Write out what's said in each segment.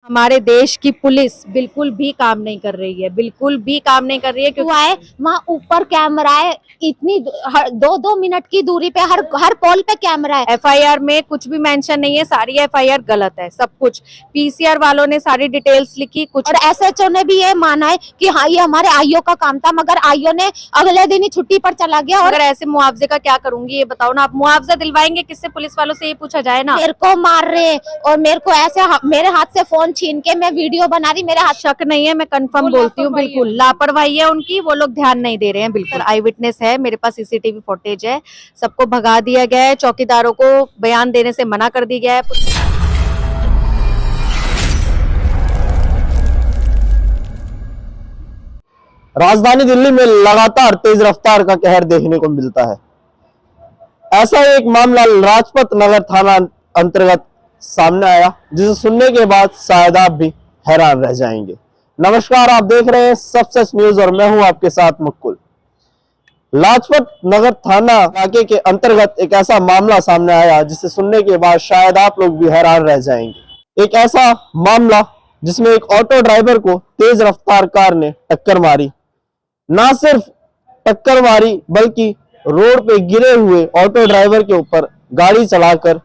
हमारे देश की पुलिस बिल्कुल भी काम नहीं कर रही है, बिल्कुल भी काम नहीं कर रही है क्योंकि है वहाँ ऊपर कैमरा है, इतनी 2-2 मिनट की दूरी पे हर पोल पे कैमरा है। एफआईआर में कुछ भी मेंशन नहीं है, सारी एफआईआर गलत है, सब कुछ पीसीआर वालों ने सारी डिटेल्स लिखी कुछ। और एसएचओ ने भी ये माना है कि हाँ ये हमारे आईओ का काम था, मगर आईओ ने अगले दिन ही छुट्टी पर चला गया। और अगर ऐसे मुआवजे का क्या करूंगी ये बताओ ना, आप मुआवजा दिलवाएंगे किससे? पुलिस वालों से ये पूछा जाए ना। मेरे को मार रहे और मेरे को ऐसे मेरे हाथ से फोन छीन के मैं वीडियो बना रही, मेरे हाथ। शक नहीं है, मैं कंफर्म बोलती हूँ, बिल्कुल लापरवाही है उनकी, वो लोग ध्यान नहीं दे रहे हैं बिल्कुल। आई विटनेस है, मेरे पास सीसीटीवी फुटेज है, सबको भगा दिया गया है, चौकीदारों को बयान देने से मना कर दिया गया है। राजधानी दिल्ली में लगातार तेज रफ्तार का कहर देखने को मिलता है। ऐसा एक मामला लाजपत नगर थाना अंतर्गत सामने आया, जिसे सुनने के बाद शायद आप भी हैरान रह जाएंगे। नमस्कार, आप देख रहे हैं सब सच न्यूज और मैं हूं आपके साथ मुक्कुल। लाजपत नगर थाना इलाके के अंतर्गत एक ऐसा मामला सामने आया जिसे सुनने के बाद शायद आप लोग भी हैरान रह जाएंगे। एक ऐसा मामला जिसमें एक ऑटो ड्राइवर को तेज रफ्तार कार ने टक्कर मारी। ना सिर्फ टक्कर मारी बल्कि रोड पे गिरे हुए ऑटो ड्राइवर के ऊपर गाड़ी चलाकर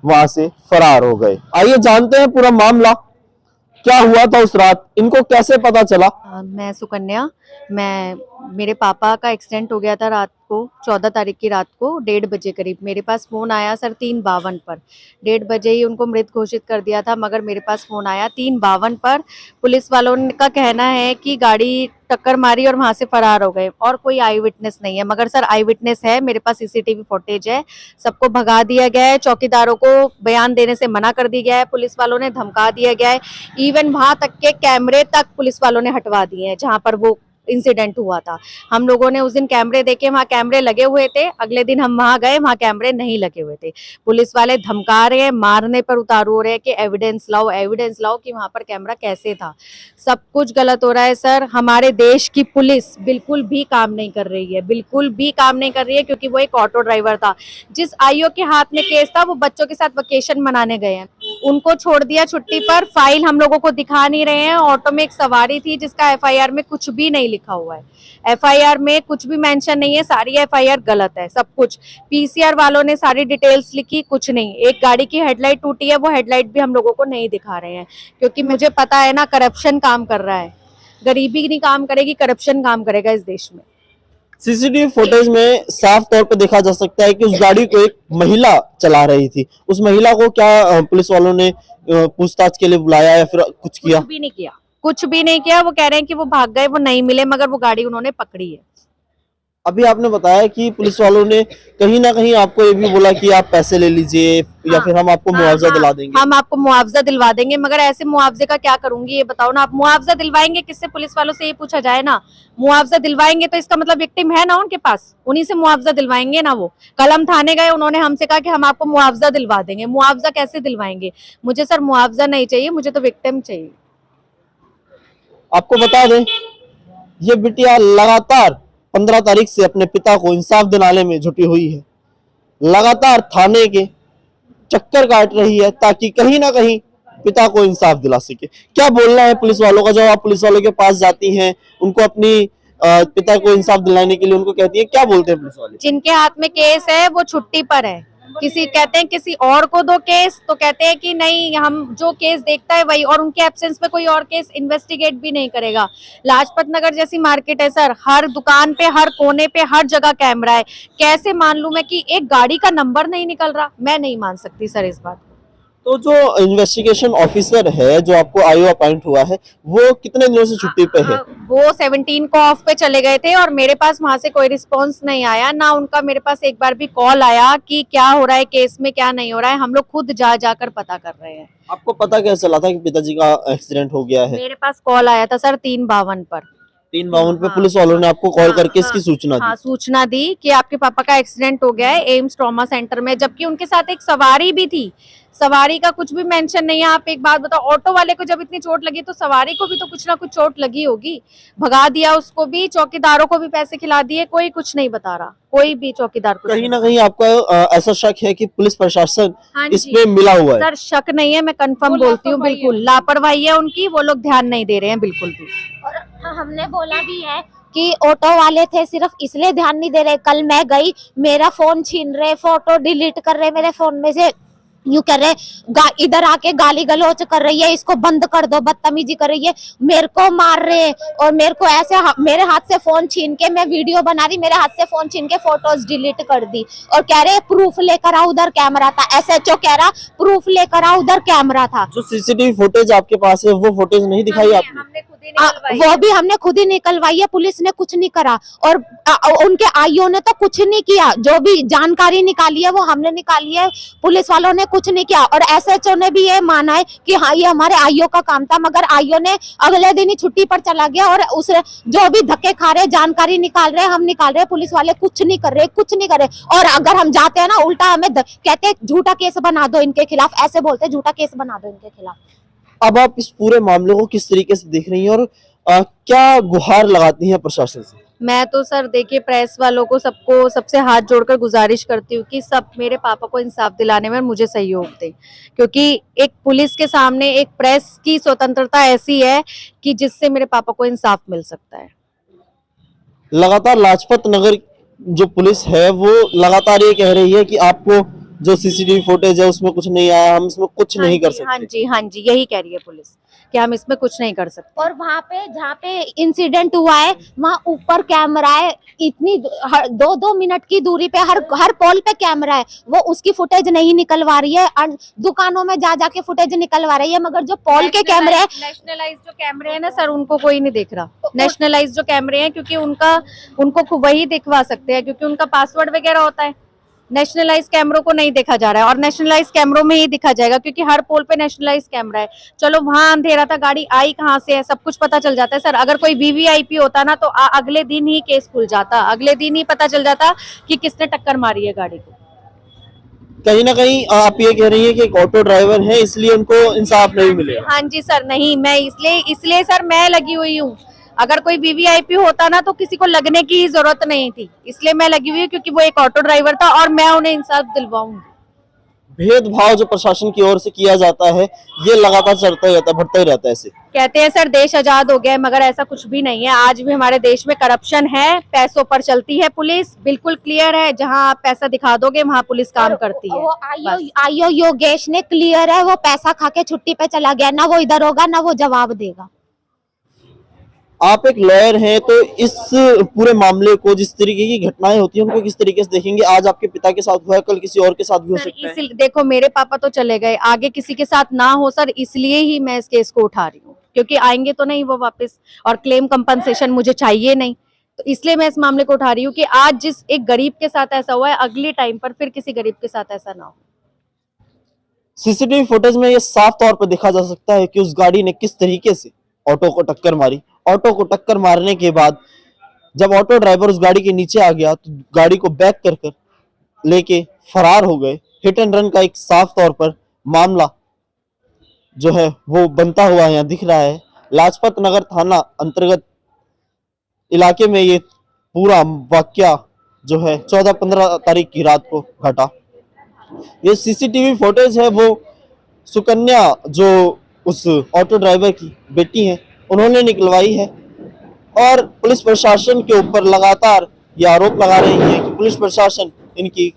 वहां से फरार हो गए। आइए जानते हैं पूरा मामला, क्या हुआ था उस रात, इनको कैसे पता चला। मैं सुकन्या, मेरे पापा का एक्सीडेंट हो गया था रात को, 14 तारीख की रात को 1:30 बजे करीब मेरे पास फोन आया सर 3:52 पर। 1:30 बजे ही उनको मृत घोषित कर दिया था, मगर मेरे पास फोन आया 3:52 पर। पुलिस वालों का कहना है कि गाड़ी टक्कर मारी और वहां से फरार हो गए, और कोई आई विटनेस नहीं है। मगर सर आई विटनेस है, मेरे पास सीसीटीवी फुटेज है, सबको भगा दिया गया है, चौकीदारों को बयान देने से मना कर दिया गया है, पुलिस वालों ने धमका दिया गया है, इवन वहां तक के कैमरे तक पुलिस वालों ने हटवा दिए हैं जहां पर वो इंसिडेंट हुआ था। हम लोगों ने उस दिन कैमरे देखे, वहां कैमरे लगे हुए थे, अगले दिन हम वहां गए, वहां कैमरे नहीं लगे हुए थे। पुलिस वाले धमका रहे हैं, मारने पर उतारू हो रहे हैं कि एविडेंस लाओ कि वहां पर कैमरा कैसे था। सब कुछ गलत हो रहा है सर। हमारे देश की पुलिस बिल्कुल भी काम नहीं कर रही है, बिल्कुल भी काम नहीं कर रही है, क्योंकि वो एक ऑटो ड्राइवर था। जिस आईओ के हाथ में केस था वो बच्चों के साथ वेकेशन मनाने गए हैं, उनको छोड़ दिया छुट्टी पर। फाइल हम लोगों को दिखा नहीं रहे हैं। ऑटो में एक सवारी थी जिसका एफआईआर में कुछ भी नहीं लिखा हुआ है, एफआईआर में कुछ भी मेंशन नहीं है, सारी एफआईआर गलत है, सब कुछ। पीसीआर वालों ने सारी डिटेल्स लिखी, कुछ नहीं। एक गाड़ी की हेडलाइट टूटी है, वो हेडलाइट भी हम लोगों को नहीं दिखा रहे हैं, क्योंकि मुझे पता है ना करप्शन काम कर रहा है। गरीबी नहीं काम करेगी, करप्शन काम करेगा इस देश में। सीसीटीवी फुटेज में साफ तौर पे देखा जा सकता है कि उस गाड़ी को एक महिला चला रही थी। उस महिला को क्या पुलिस वालों ने पूछताछ के लिए बुलाया या फिर कुछ किया? कुछ भी नहीं किया, कुछ भी नहीं किया। वो कह रहे हैं कि वो भाग गए, वो नहीं मिले, मगर वो गाड़ी उन्होंने पकड़ी है। अभी आपने बताया कि पुलिस वालों ने कहीं ना कहीं आपको ये भी बोला कि आप पैसे ले लीजिए या फिर हम आपको मुआवजा दिला देंगे। हम आपको मुआवजा दिलवा देंगे, मगर ऐसे मुआवजे का क्या करूंगी ये बताओ ना। आप मुआवजा दिलवाएंगे किससे? पुलिस वालों से ये पूछा जाए ना। मुआवजा दिलवाएंगे तो इसका मतलब विक्टिम है ना उनके पास, उन्हीं से मुआवजा दिलवाएंगे ना। वो कल हम थाने गए, उन्होंने हमसे कहा कि हम आपको मुआवजा दिलवा देंगे। मुआवजा कैसे दिलवाएंगे? मुझे सर मुआवजा नहीं चाहिए, मुझे तो विक्टिम चाहिए। आपको बता दें, ये बिटिया लगातार 15 तारीख से अपने पिता को इंसाफ दिलाने में जुटी हुई है। लगातार थाने के चक्कर काट रही है ताकि कहीं ना कहीं पिता को इंसाफ दिला सके। क्या बोलना है पुलिस वालों का? जब आप पुलिस वालों के पास जाती हैं, उनको अपनी पिता को इंसाफ दिलाने के लिए उनको कहती है, क्या बोलते हैं पुलिस वाले? जिनके हाथ में केस है वो छुट्टी पर है। किसी कहते हैं किसी और को दो केस, तो कहते हैं कि नहीं, हम जो केस देखता है वही, और उनके एब्सेंस में कोई और केस इन्वेस्टिगेट भी नहीं करेगा। लाजपत नगर जैसी मार्केट है सर, हर दुकान पे, हर कोने पे, हर जगह कैमरा है। कैसे मान लूं मैं कि एक गाड़ी का नंबर नहीं निकल रहा? मैं नहीं मान सकती सर इस बात। तो जो इन्वेस्टिगेशन ऑफिसर है, जो आपको आईओ अपॉइंट हुआ है, वो कितने दिनों से छुट्टी पे है? वो 17 को ऑफ पे चले गए थे और मेरे पास वहां से कोई रिस्पांस नहीं आया ना। उनका मेरे पास एक बार भी कॉल आया कि क्या हो रहा है केस में, क्या नहीं हो रहा है। हम लोग खुद जाकर पता कर रहे हैं। आपको पता कैसे चला था कि पिताजी का एक्सीडेंट हो गया है? मेरे पास कॉल आया था सर 3:52 पर। 352 पे हाँ, पुलिस वालों ने आपको कॉल हाँ, करके इसकी हाँ, सूचना दी। हाँ, सूचना दी कि आपके पापा का एक्सीडेंट हो गया है एम्स ट्रॉमा सेंटर में, जबकि उनके साथ एक सवारी भी थी। सवारी का कुछ भी मेंशन नहीं है। आप एक बात बताओ, ऑटो वाले को जब इतनी चोट लगी तो सवारी को भी तो कुछ ना कुछ चोट लगी होगी। भगा दिया उसको भी, चौकीदारों को भी पैसे खिला दिए, कोई कुछ नहीं बता रहा, कोई भी चौकीदार कुछ कहीं नहीं ना बता कहीं आपका ऐसा शक है कि पुलिस प्रशासन रहा। हाँ जी इसमें मिला हुआ है। सर, शक नहीं है, मैं कंफर्म बोलती हूँ, बिल्कुल लापरवाही है उनकी, वो लोग ध्यान नहीं दे रहे हैं बिल्कुल भी। और हमने बोला भी है कि ऑटो वाले थे सिर्फ इसलिए ध्यान नहीं दे रहे। कल मैं गई, मेरा फोन छीन रहे, फोटो डिलीट कर रहे मेरे फोन में से, यूं कह रहे इधर आके गाली गलौज कर रही है, इसको बंद कर दो, बदतमीजी कर रही है, मेरे को मार रहे और मेरे को ऐसे मेरे हाथ से फोन छीन के, मैं वीडियो बना रही, मेरे हाथ से फोन छीन के फोटोज डिलीट कर दी और कह रहे प्रूफ लेकर आ, उधर कैमरा था। एसएचओ कह रहा प्रूफ लेकर आ, उधर कैमरा था। जो सीसीटीवी फुटेज आपके पास है वो फुटेज नहीं दिखाई आपने? हमने खुद ही निकलवाई वो भी हमने खुद ही निकलवाई है, पुलिस ने कुछ नहीं करा और उनके आईओ ने तो कुछ नहीं किया। जो भी जानकारी निकाली है वो हमने निकाली है, पुलिस वालों ने कुछ नहीं किया। और एसएचओ ने भी ये माना है कि हाँ ये हमारे आईओ का काम था, मगर आईओ ने अगले दिन ही छुट्टी पर चला गया और उस जो भी धक्के खा रहे, जानकारी निकाल रहे, हम निकाल रहे, पुलिस वाले कुछ नहीं कर रहे, कुछ नहीं कर रहे। और अगर हम जाते हैं ना, उल्टा हमें कहते झूठा केस बना दो इनके खिलाफ, ऐसे बोलते झूठा केस बना दो इनके खिलाफ। अब आप इस पूरे मामले को किस तरीके से देख रही हैं और क्या गुहार लगाती हैं प्रशासन से? मैं तो सर देखिए, प्रेस वालों को सबको सबसे हाथ जोड़कर गुजारिश करती हूँ कि सब मेरे पापा को इंसाफ दिलाने में मुझे सहयोग दें, क्योंकि एक पुलिस के सामने एक प्रेस की स्वतंत्रता ऐसी है कि जिससे मेरे पापा को इंसाफ मिल सकता है। लगातार लाजपत नगर जो पुलिस है वो लगातार ये कह रही है कि आपको जो सीसीटीवी फुटेज है उसमें कुछ नहीं आया, हम इसमें कुछ नहीं कर सकते। हाँ जी, यही कह रही है पुलिस कि हम इसमें कुछ नहीं कर सकते। और वहाँ पे जहाँ पे इंसिडेंट हुआ है वहाँ ऊपर कैमरा है, इतनी 2-2 मिनट की दूरी पे हर पोल पे कैमरा है, वो उसकी फुटेज नहीं निकलवा रही है। दुकानों में जा जाके फुटेज निकलवा रही है, मगर जो पोल के कैमरे हैं, नेशनलाइज जो कैमरे हैं ना सर, उनको कोई नहीं देख रहा। नेशनलाइज जो कैमरे हैं, क्योंकि उनको वही दिखवा सकते हैं, क्योंकि उनका पासवर्ड वगैरह होता है। नेशनलाइज कैमरों को नहीं देखा जा रहा है, और नेशनलाइज कैमरों में ही दिखा जाएगा, क्योंकि हर पोल पे नेशनलाइज कैमरा है। चलो वहां अंधेरा था, गाड़ी आई कहाँ से है, सब कुछ पता चल जाता है सर। अगर कोई वीवीआईपी होता ना तो अगले दिन ही केस खुल जाता, अगले दिन ही पता चल जाता कि किसने टक्कर मारी है गाड़ी को। कहीं ना कहीं आप ये कह रही है कि एक ऑटो ड्राइवर है इसलिए उनको इंसाफ नहीं मिलेगा? हाँ जी सर, नहीं, मैं इसलिए सर मैं लगी हुई हूँ। अगर कोई वीवीआईपी होता ना तो किसी को लगने की जरूरत नहीं थी, इसलिए मैं लगी हुई हूँ, क्योंकि वो एक ऑटो ड्राइवर था और मैं उन्हें इंसाफ दिलवाऊंगी। भेदभाव जो प्रशासन की ओर से किया जाता है ये लगातार चलता ही रहता है, बढ़ता ही रहता है। ऐसे कहते हैं सर देश आजाद हो गया है, मगर ऐसा कुछ भी नहीं है। आज भी हमारे देश में करप्शन है, पैसों पर चलती है पुलिस, बिल्कुल क्लियर है। जहां आप पैसा दिखा दोगे वहां पुलिस काम करती है। वो आईओ योगेश ने क्लियर है, वो पैसा खा के छुट्टी पे चला गया, ना वो इधर होगा ना वो जवाब देगा। आप एक लॉयर हैं तो इस पूरे मामले को, जिस तरीके की घटनाएं होती हैं उनको किस तरीके से देखेंगे? आज आपके पिता के साथ हुआ है, कल किसी और के साथ भी हो सकता है। देखो, मेरे पापा तो चले गए, आगे किसी के साथ ना हो सर, इसलिए ही मैं इस केस को उठा रही हूँ, क्योंकि आएंगे तो नहीं वो वापस, और क्लेम कंपनसेशन मुझे चाहिए नहीं, तो इसलिए मैं इस मामले को उठा रही हूँ कि आज जिस एक गरीब के साथ ऐसा हुआ है, अगले टाइम पर फिर किसी गरीब के साथ ऐसा ना हो। सीसीटीवी फुटेज में ये साफ तौर पर देखा जा सकता है कि उस गाड़ी ने किस तरीके से ऑटो को टक्कर मारी। ऑटो को टक्कर मारने के बाद जब ऑटो ड्राइवर उस गाड़ी के नीचे आ गया तो गाड़ी को बैक कर लेके फरार हो गए। हिट एंड रन का एक साफ तौर पर मामला जो है वो बनता हुआ यहाँ दिख रहा है। लाजपत नगर थाना अंतर्गत इलाके में ये पूरा वाकया जो है 14-15 तारीख की रात को घटा। ये सीसीटीवी फुटेज है वो सुकन्या जो उस ऑटो ड्राइवर की बेटी है उन्होंने निकलवाई है, और पुलिस प्रशासन के ऊपर लगातार ये आरोप लगा रही है कि पुलिस प्रशासन इनकी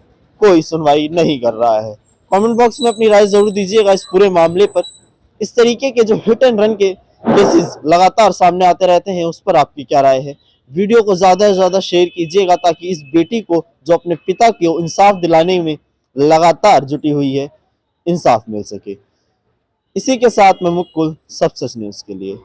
कोई सुनवाई नहीं कर रहा है। कमेंट बॉक्स में अपनी राय जरूर दीजिएगा इस पूरे मामले पर। इस तरीके के जो हिट एंड रन के केसेस लगातार सामने आते रहते हैं उस पर आपकी क्या राय है? वीडियो को ज्यादा से ज्यादा शेयर कीजिएगा ताकि इस बेटी को, जो अपने पिता को इंसाफ दिलाने में लगातार जुटी हुई है, इंसाफ मिल सके। इसी के साथ मैं मुकुल, सब सच न्यूज के लिए।